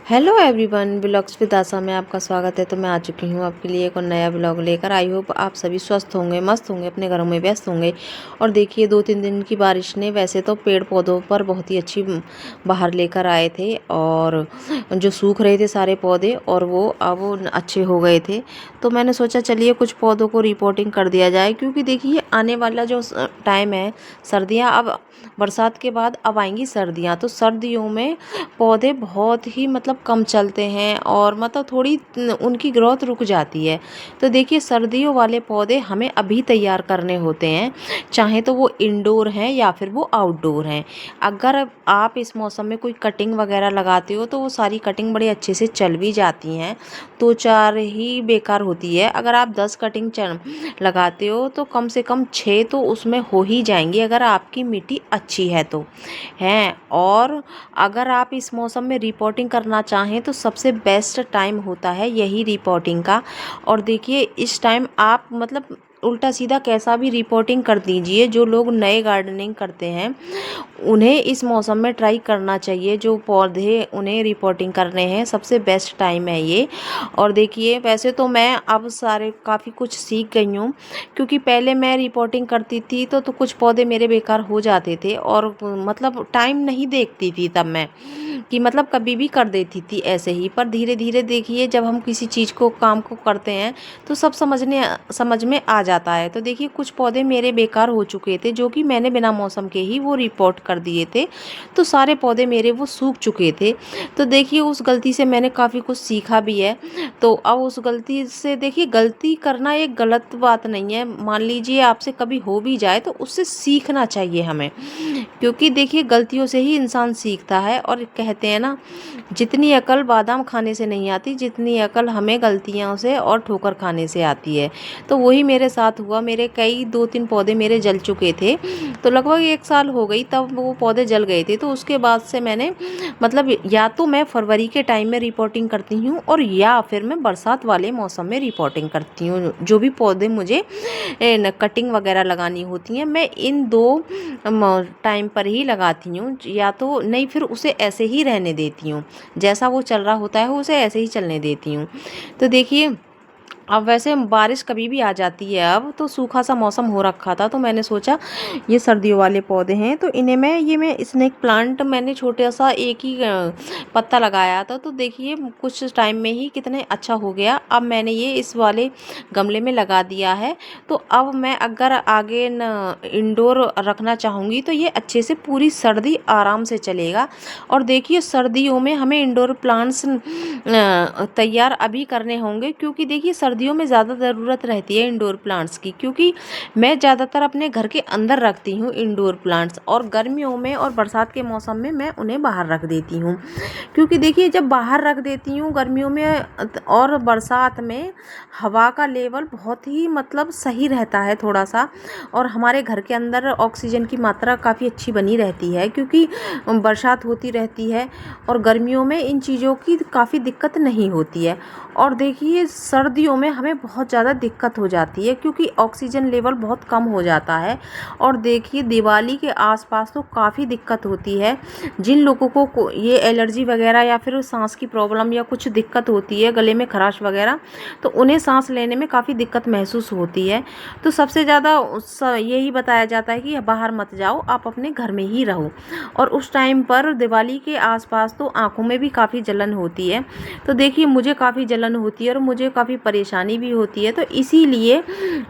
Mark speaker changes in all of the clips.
Speaker 1: Hello everyone, blogs with आशा में आपका स्वागत है। तो मैं आ चुकी हूँ आपके लिए एक और नया ब्लॉग लेकर। आई होप आप सभी स्वस्थ होंगे, मस्त होंगे, अपने घरों में व्यस्त होंगे। और देखिए 2-3 दिन की बारिश ने वैसे तो पेड़ पौधों पर बहुत ही अच्छी बहार लेकर आए थे, और जो सूख रहे थे सारे पौधे और वो अब अच्छे हो गए थे। तो मैंने सोचा चलिए कुछ पौधों को रिपोर्टिंग कर दिया जाए, क्योंकि देखिए आने वाला जो टाइम है, सर्दियाँ, अब बरसात के बाद अब आएंगी सर्दियाँ। तो सर्दियों में पौधे बहुत ही मतलब कम चलते हैं और मतलब थोड़ी उनकी ग्रोथ रुक जाती है। तो देखिए सर्दियों वाले पौधे हमें अभी तैयार करने होते हैं, चाहे तो वो इंडोर हैं या फिर वो आउटडोर हैं। अगर आप इस मौसम में कोई कटिंग वगैरह लगाते हो तो वो सारी कटिंग बड़े अच्छे से चल भी जाती हैं, तो 4 ही बेकार होती है। अगर आप 10 कटिंग लगाते हो तो कम से कम 6 तो उसमें हो ही जाएंगी, अगर आपकी मिट्टी अच्छी है तो हैं। और अगर आप इस मौसम में रिपोर्टिंग करना चाहें तो सबसे बेस्ट टाइम होता है यही रिपोर्टिंग का। और देखिए इस टाइम आप मतलब उल्टा सीधा कैसा भी रिपोर्टिंग कर दीजिए, जो लोग नए गार्डनिंग करते हैं उन्हें इस मौसम में ट्राई करना चाहिए। जो पौधे उन्हें रिपोर्टिंग करने हैं सबसे बेस्ट टाइम है ये। और देखिए वैसे तो मैं अब सारे काफ़ी कुछ सीख गई हूँ, क्योंकि पहले मैं रिपोर्टिंग करती थी तो कुछ पौधे मेरे बेकार हो जाते थे, और मतलब टाइम नहीं देखती थी तब मैं कि मतलब कभी भी कर देती थी ऐसे ही। पर धीरे धीरे देखिए जब हम किसी चीज़ को काम को करते हैं तो सब समझ में आ जाता है। तो देखिए कुछ पौधे मेरे बेकार हो चुके थे, जो कि मैंने बिना मौसम के ही वो रिपोर्ट कर दिए थे, तो सारे पौधे मेरे वो सूख चुके थे। तो देखिए उस गलती से मैंने काफ़ी कुछ सीखा भी है। तो अब उस गलती से देखिए, गलती करना एक गलत बात नहीं है। मान लीजिए आपसे कभी हो भी जाए तो उससे सीखना चाहिए हमें, क्योंकि देखिए गलतियों से ही इंसान सीखता है। और कहते हैं ना, जितनी अकल बादाम खाने से नहीं आती, जितनी अकल हमें गलतियों से और ठोकर खाने से आती है। तो वही मेरे साथ हुआ। मेरे कई 2-3 पौधे मेरे जल चुके थे, तो लगभग 1 साल हो गई तब वो पौधे जल गए थे। तो उसके बाद से मैंने मतलब या तो मैं फरवरी के टाइम में रिपोर्टिंग करती हूँ, और या फिर मैं बरसात वाले मौसम में रिपोर्टिंग करती हूँ। जो भी पौधे मुझे कटिंग वगैरह लगानी होती हैं, मैं इन 2 टाइम पर ही लगाती हूँ, या तो नहीं फिर उसे ऐसे ही रहने देती हूँ। जैसा वो चल रहा होता है उसे ऐसे ही चलने देती हूँ। तो देखिए अब वैसे बारिश कभी भी आ जाती है, अब तो सूखा सा मौसम हो रखा था, तो मैंने सोचा ये सर्दियों वाले पौधे हैं तो इन्हें मैं स्नेक प्लांट मैंने छोटा सा एक ही पत्ता लगाया था। तो देखिए कुछ टाइम में ही कितने अच्छा हो गया। अब मैंने ये इस वाले गमले में लगा दिया है। तो अब मैं अगर आगे इंडोर रखना चाहूँगी तो ये अच्छे से पूरी सर्दी आराम से चलेगा। और देखिए सर्दियों में हमें इंडोर प्लांट्स तैयार अभी करने होंगे, क्योंकि देखिए सर्दियों में ज़्यादा ज़रूरत रहती है इंडोर प्लांट्स की, क्योंकि मैं ज़्यादातर अपने घर के अंदर रखती हूँ इंडोर प्लांट्स, और गर्मियों में और बरसात के मौसम में मैं उन्हें बाहर रख देती हूँ। क्योंकि देखिए जब बाहर रख देती हूँ गर्मियों में और बरसात में, हवा का लेवल बहुत ही मतलब सही रहता है थोड़ा सा, और हमारे घर के अंदर ऑक्सीजन की मात्रा काफ़ी अच्छी बनी रहती है, क्योंकि बरसात होती रहती है और गर्मियों में इन चीज़ों की काफ़ी दिक्कत नहीं होती है। और देखिए सर्दियों में हमें बहुत ज़्यादा दिक्कत हो जाती है, क्योंकि ऑक्सीजन लेवल बहुत कम हो जाता है। और देखिए दिवाली के आसपास तो काफ़ी दिक्कत होती है। जिन लोगों को ये एलर्जी वगैरह या फिर सांस की प्रॉब्लम या कुछ दिक्कत होती है, गले में खराश वगैरह, तो उन्हें सांस लेने में काफ़ी दिक्कत महसूस होती है। तो सबसे ज़्यादा यही बताया जाता है कि बाहर मत जाओ, आप अपने घर में ही रहो। और उस टाइम पर दिवाली के आसपास तो आँखों में भी काफ़ी जलन होती है। तो देखिए मुझे काफ़ी जलन होती है और मुझे काफ़ी परेशानी भी होती है। तो इसीलिए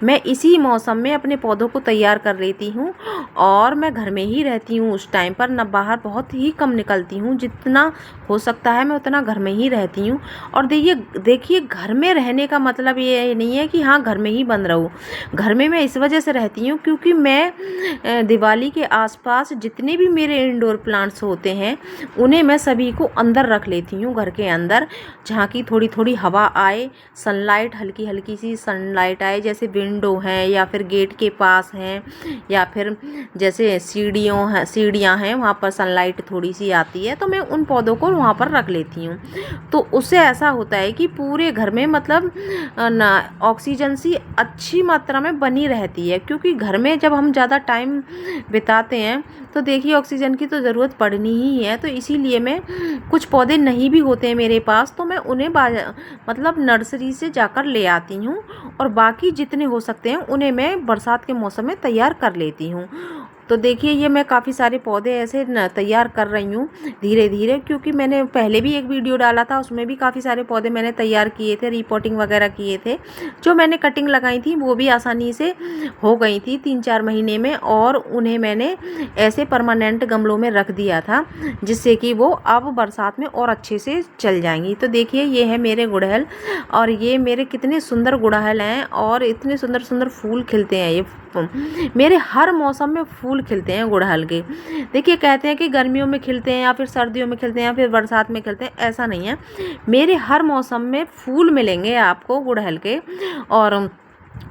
Speaker 1: मैं इसी मौसम में अपने पौधों को तैयार कर लेती हूँ, और मैं घर में ही रहती हूँ उस टाइम पर। न बाहर बहुत ही कम निकलती हूँ, जितना हो सकता है मैं उतना घर में ही रहती हूँ। और देखिए घर में रहने का मतलब ये नहीं है कि हाँ घर में ही बंद रहो। घर में मैं इस वजह से रहती हूँ क्योंकि मैं दिवाली के आसपास जितने भी मेरे इंडोर प्लांट्स होते हैं उन्हें मैं सभी को अंदर रख लेती हूँ, घर के अंदर, जहाँ की थोड़ी थोड़ी हवा आए, सनलाइट सनलाइट, हल्की हल्की सी सनलाइट आए, जैसे विंडो हैं या फिर गेट के पास हैं या फिर जैसे सीढ़ियाँ हैं वहाँ पर सनलाइट थोड़ी सी आती है, तो मैं उन पौधों को वहाँ पर रख लेती हूँ। तो उससे ऐसा होता है कि पूरे घर में मतलब ऑक्सीजन सी अच्छी मात्रा में बनी रहती है, क्योंकि घर में जब हम ज़्यादा टाइम बिताते हैं तो देखिए ऑक्सीजन की तो ज़रूरत पड़नी ही है। तो इसीलिए मैं कुछ पौधे नहीं भी होते हैं मेरे पास तो मैं उन्हें मतलब नर्सरी से जाकर ले आती हूँ, और बाकी जितने हो सकते हैं उन्हें मैं बरसात के मौसम में तैयार कर लेती हूँ। तो देखिए ये मैं काफ़ी सारे पौधे ऐसे तैयार कर रही हूँ धीरे धीरे, क्योंकि मैंने पहले भी एक वीडियो डाला था, उसमें भी काफ़ी सारे पौधे मैंने तैयार किए थे, रिपोर्टिंग वगैरह किए थे। जो मैंने कटिंग लगाई थी वो भी आसानी से हो गई थी 3-4 महीने में, और उन्हें मैंने ऐसे परमानेंट गमलों में रख दिया था, जिससे कि वो अब बरसात में और अच्छे से चल जाएंगी। तो देखिए ये है मेरे गुड़हल, और ये मेरे कितने सुंदर गुड़हल हैं, और इतने सुंदर सुंदर फूल खिलते हैं। ये मेरे हर मौसम में फूल खिलते हैं गुड़हल के। देखिए कहते हैं कि गर्मियों में खिलते हैं या फिर सर्दियों में खिलते हैं या फिर बरसात में खिलते हैं, ऐसा नहीं है, मेरे हर मौसम में फूल मिलेंगे आपको गुड़हल के। और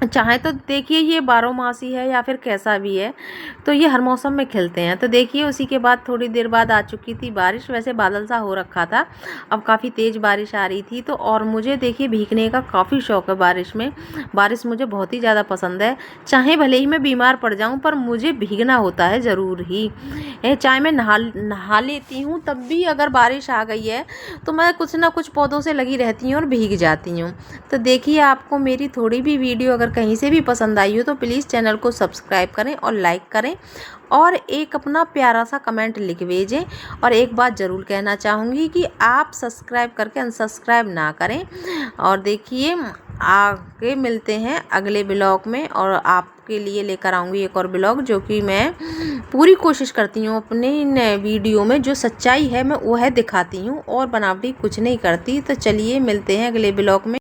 Speaker 1: चाहे तो देखिए ये 12 मासी है या फिर कैसा भी है, तो ये हर मौसम में खिलते हैं। तो देखिए उसी के बाद थोड़ी देर बाद आ चुकी थी बारिश, वैसे बादल सा हो रखा था, अब काफ़ी तेज़ बारिश आ रही थी। तो और मुझे देखिए भीगने का काफ़ी शौक़ है बारिश में, बारिश मुझे बहुत ही ज़्यादा पसंद है। चाहे भले ही मैं बीमार पड़ जाऊँ पर मुझे भीगना होता है ज़रूर ही। चाहे मैं नहा लेती हूँ तब भी अगर बारिश आ गई है तो मैं कुछ ना कुछ पौधों से लगी रहती हूँ और भीग जाती हूँ। तो देखिए आपको मेरी थोड़ी भी वीडियो अगर कहीं से भी पसंद आई हो तो प्लीज़ चैनल को सब्सक्राइब करें और लाइक करें, और एक अपना प्यारा सा कमेंट लिख भेजें। और एक बात ज़रूर कहना चाहूँगी कि आप सब्सक्राइब करके अनसब्सक्राइब ना करें। और देखिए आगे मिलते हैं अगले ब्लॉग में, और आपके लिए लेकर आऊँगी एक और ब्लॉग, जो कि मैं पूरी कोशिश करती हूँ अपने वीडियो में जो सच्चाई है मैं वह दिखाती हूँ, और बनावटी कुछ नहीं करती। तो चलिए मिलते हैं अगले ब्लॉग में।